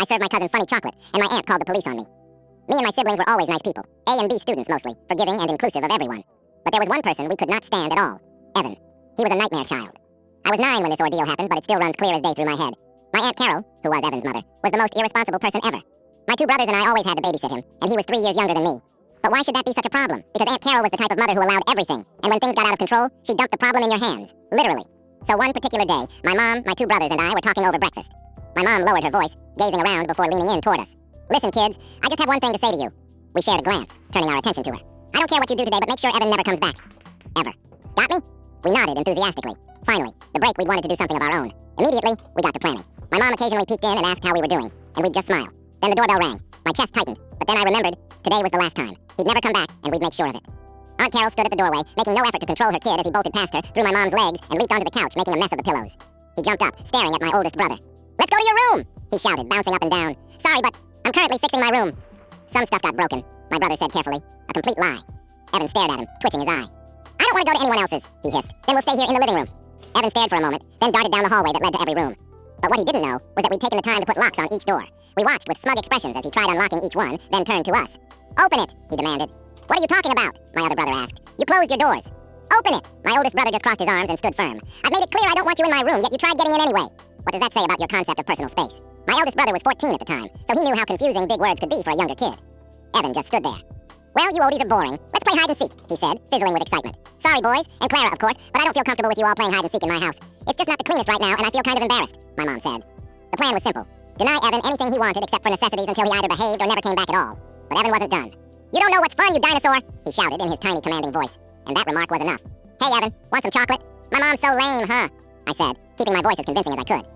I served my cousin funny chocolate, and my aunt called the police on me. Me and my siblings were always nice people, A and B students mostly, forgiving and inclusive of everyone. But there was one person we could not stand at all, Evan. He was a nightmare child. I was 9 when this ordeal happened, but it still runs clear as day through my head. My Aunt Carol, who was Evan's mother, was the most irresponsible person ever. My 2 brothers and I always had to babysit him, and he was 3 years younger than me. But why should that be such a problem? Because Aunt Carol was the type of mother who allowed everything, and when things got out of control, she dumped the problem in your hands, literally. So one particular day, my mom, my 2 brothers, and I were talking over breakfast. My mom lowered her voice, gazing around before leaning in toward us. Listen, kids, I just have one thing to say to you. We shared a glance, turning our attention to her. I don't care what you do today, but make sure Evan never comes back. Ever. Got me? We nodded enthusiastically. Finally, the break, we wanted to do something of our own. Immediately, we got to planning. My mom occasionally peeked in and asked how we were doing, and we'd just smile. Then the doorbell rang. My chest tightened, but then I remembered today was the last time. He'd never come back, and we'd make sure of it. Aunt Carol stood at the doorway, making no effort to control her kid as he bolted past her, through my mom's legs, and leaped onto the couch, making a mess of the pillows. He jumped up, staring at my oldest brother. "Let's go to your room!" he shouted, bouncing up and down. "Sorry, but I'm currently fixing my room." "Some stuff got broken," my brother said carefully. A complete lie. Evan stared at him, twitching his eye. "I don't want to go to anyone else's," he hissed. "Then we'll stay here in the living room." Evan stared for a moment, then darted down the hallway that led to every room. But what he didn't know was that we'd taken the time to put locks on each door. We watched with smug expressions as he tried unlocking each one, then turned to us. "Open it," he demanded. "What are you talking about?" my other brother asked. "You closed your doors." "Open it!" My oldest brother just crossed his arms and stood firm. "I've made it clear I don't want you in my room, yet you tried getting in anyway." What does that say about your concept of personal space? My eldest brother was 14 at the time, so he knew how confusing big words could be for a younger kid. Evan just stood there. "Well, you oldies are boring. Let's play hide and seek," he said, fizzling with excitement. "Sorry, boys, and Clara, of course, but I don't feel comfortable with you all playing hide and seek in my house. It's just not the cleanest right now, and I feel kind of embarrassed," my mom said. The plan was simple. Deny Evan anything he wanted except for necessities until he either behaved or never came back at all. But Evan wasn't done. "You don't know what's fun, you dinosaur!" he shouted in his tiny, commanding voice. And that remark was enough. "Hey, Evan, want some chocolate?" "My mom's so lame, huh?" I said, keeping my voice as convincing as I could.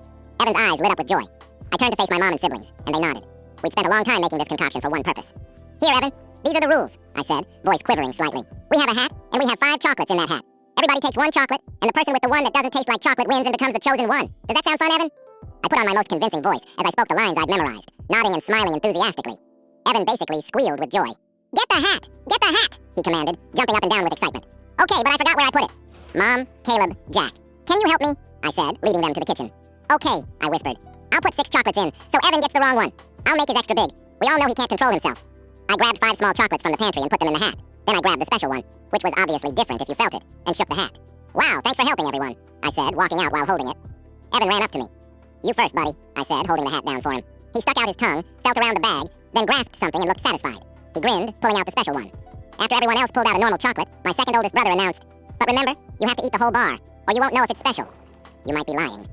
Evan's eyes lit up with joy. I turned to face my mom and siblings, and they nodded. We'd spent a long time making this concoction for one purpose. "Here, Evan, these are the rules," I said, voice quivering slightly. "We have a hat, and we have 5 chocolates in that hat. Everybody takes 1 chocolate, and the person with the one that doesn't taste like chocolate wins and becomes the chosen one. Does that sound fun, Evan?" I put on my most convincing voice as I spoke the lines I'd memorized, nodding and smiling enthusiastically. Evan basically squealed with joy. "Get the hat! Get the hat!" he commanded, jumping up and down with excitement. "Okay, but I forgot where I put it." "Mom, Caleb, Jack. Can you help me?" I said, leading them to the kitchen. "Okay," I whispered. "I'll put 6 chocolates in, so Evan gets the wrong one. I'll make his extra big. We all know he can't control himself." I grabbed 5 small chocolates from the pantry and put them in the hat. Then I grabbed the special one, which was obviously different if you felt it, and shook the hat. "Wow, thanks for helping, everyone," I said, walking out while holding it. Evan ran up to me. "You first, buddy," I said, holding the hat down for him. He stuck out his tongue, felt around the bag, then grasped something and looked satisfied. He grinned, pulling out the special one. After everyone else pulled out a normal chocolate, my second oldest brother announced, "But remember, you have to eat the whole bar, or you won't know if it's special." "You might be lying."